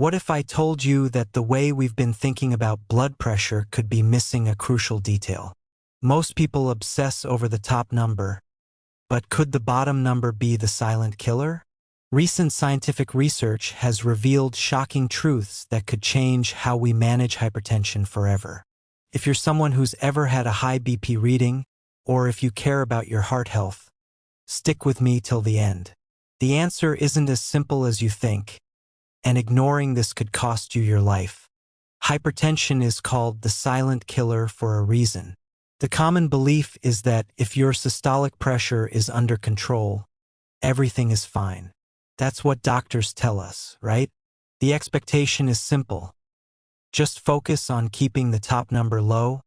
What if I told you that the way we've been thinking about blood pressure could be missing a crucial detail? Most people obsess over the top number, but could the bottom number be the silent killer? Recent scientific research has revealed shocking truths that could change how we manage hypertension forever. If you're someone who's ever had a high BP reading, or if you care about your heart health, stick with me till the end. The answer isn't as simple as you think, and ignoring this could cost you your life. Hypertension is called the silent killer for a reason. The common belief is that if your systolic pressure is under control, everything is fine. That's what doctors tell us, right? The expectation is simple. Just focus on keeping the top number low,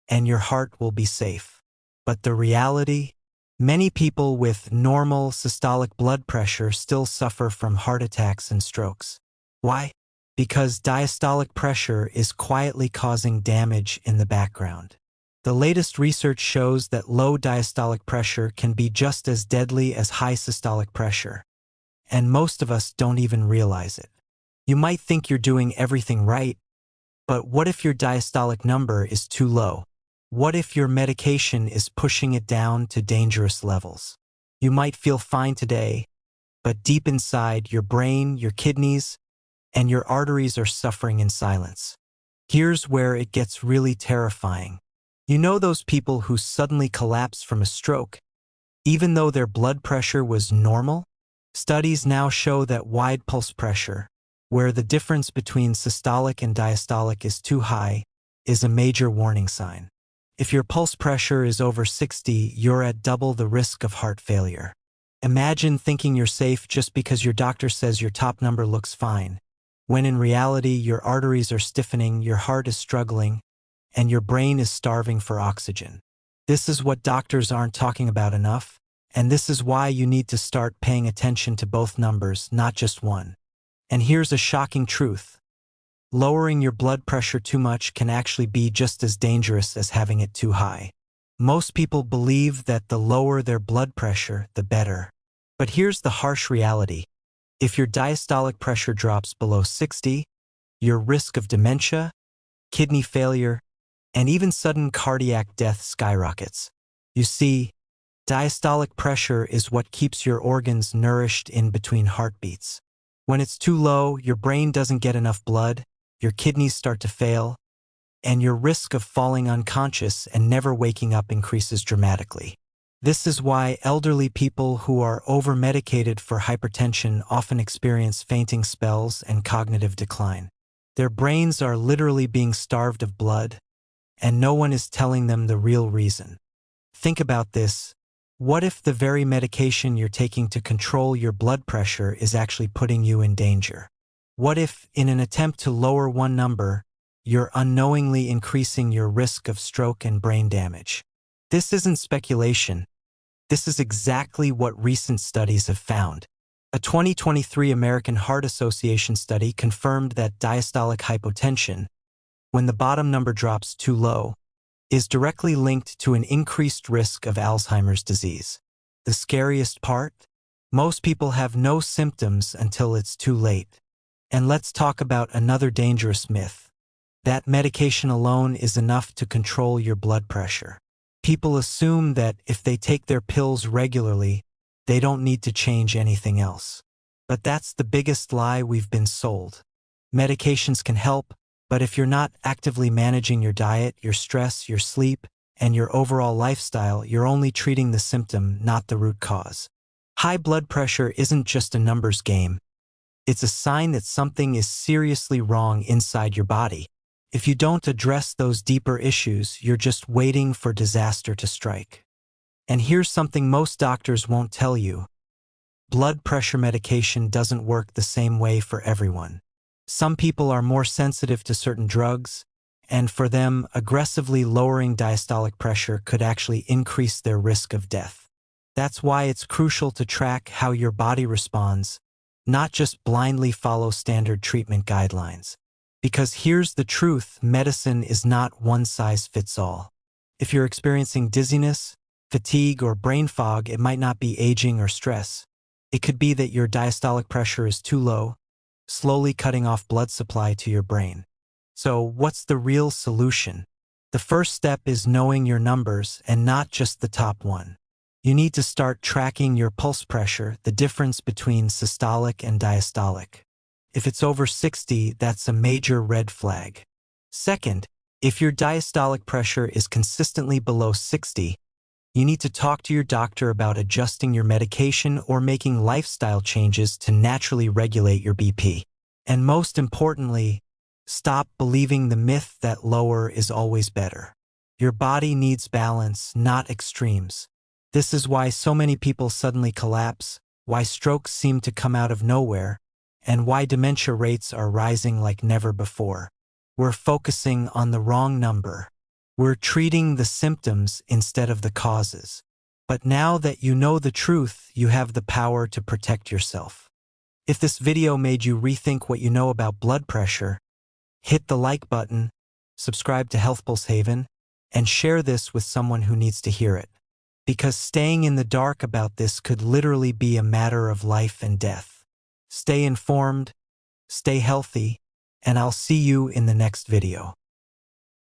and your heart will be safe. But the reality? Many people with normal systolic blood pressure still suffer from heart attacks and strokes. Why? Because diastolic pressure is quietly causing damage in the background. The latest research shows that low diastolic pressure can be just as deadly as high systolic pressure, and most of us don't even realize it. You might think you're doing everything right, but what if your diastolic number is too low? What if your medication is pushing it down to dangerous levels? You might feel fine today, but deep inside, your brain, your kidneys, and your arteries are suffering in silence. Here's where it gets really terrifying. You know those people who suddenly collapse from a stroke, even though their blood pressure was normal? Studies now show that wide pulse pressure, where the difference between systolic and diastolic is too high, is a major warning sign. If your pulse pressure is over 60, you're at double the risk of heart failure. Imagine thinking you're safe just because your doctor says your top number looks fine, when in reality your arteries are stiffening, your heart is struggling, and your brain is starving for oxygen. This is what doctors aren't talking about enough, and this is why you need to start paying attention to both numbers, not just one. And here's a shocking truth. Lowering your blood pressure too much can actually be just as dangerous as having it too high. Most people believe that the lower their blood pressure, the better. But here's the harsh reality. If your diastolic pressure drops below 60, your risk of dementia, kidney failure, and even sudden cardiac death skyrockets. You see, diastolic pressure is what keeps your organs nourished in between heartbeats. When it's too low, your brain doesn't get enough blood, your kidneys start to fail, and your risk of falling unconscious and never waking up increases dramatically. This is why elderly people who are over-medicated for hypertension often experience fainting spells and cognitive decline. Their brains are literally being starved of blood, and no one is telling them the real reason. Think about this. What if the very medication you're taking to control your blood pressure is actually putting you in danger? What if, in an attempt to lower one number, you're unknowingly increasing your risk of stroke and brain damage? This isn't speculation. This is exactly what recent studies have found. A 2023 American Heart Association study confirmed that diastolic hypotension, when the bottom number drops too low, is directly linked to an increased risk of Alzheimer's disease. The scariest part? Most people have no symptoms until it's too late. And let's talk about another dangerous myth. That medication alone is enough to control your blood pressure. People assume that if they take their pills regularly, they don't need to change anything else. But that's the biggest lie we've been sold. Medications can help, but if you're not actively managing your diet, your stress, your sleep, and your overall lifestyle, you're only treating the symptom, not the root cause. High blood pressure isn't just a numbers game. It's a sign that something is seriously wrong inside your body. If you don't address those deeper issues, you're just waiting for disaster to strike. And here's something most doctors won't tell you. Blood pressure medication doesn't work the same way for everyone. Some people are more sensitive to certain drugs, and for them, aggressively lowering diastolic pressure could actually increase their risk of death. That's why it's crucial to track how your body responds, not just blindly follow standard treatment guidelines. Because here's the truth, medicine is not one size fits all. If you're experiencing dizziness, fatigue, or brain fog, it might not be aging or stress. It could be that your diastolic pressure is too low, slowly cutting off blood supply to your brain. So, what's the real solution? The first step is knowing your numbers and not just the top one. You need to start tracking your pulse pressure, the difference between systolic and diastolic. If it's over 60, that's a major red flag. Second, if your diastolic pressure is consistently below 60, you need to talk to your doctor about adjusting your medication or making lifestyle changes to naturally regulate your BP. And most importantly, stop believing the myth that lower is always better. Your body needs balance, not extremes. This is why so many people suddenly collapse, why strokes seem to come out of nowhere, and why dementia rates are rising like never before. We're focusing on the wrong number. We're treating the symptoms instead of the causes. But now that you know the truth, you have the power to protect yourself. If this video made you rethink what you know about blood pressure, hit the like button, subscribe to Health Pulse Haven, and share this with someone who needs to hear it. Because staying in the dark about this could literally be a matter of life and death. Stay informed, stay healthy, and I'll see you in the next video.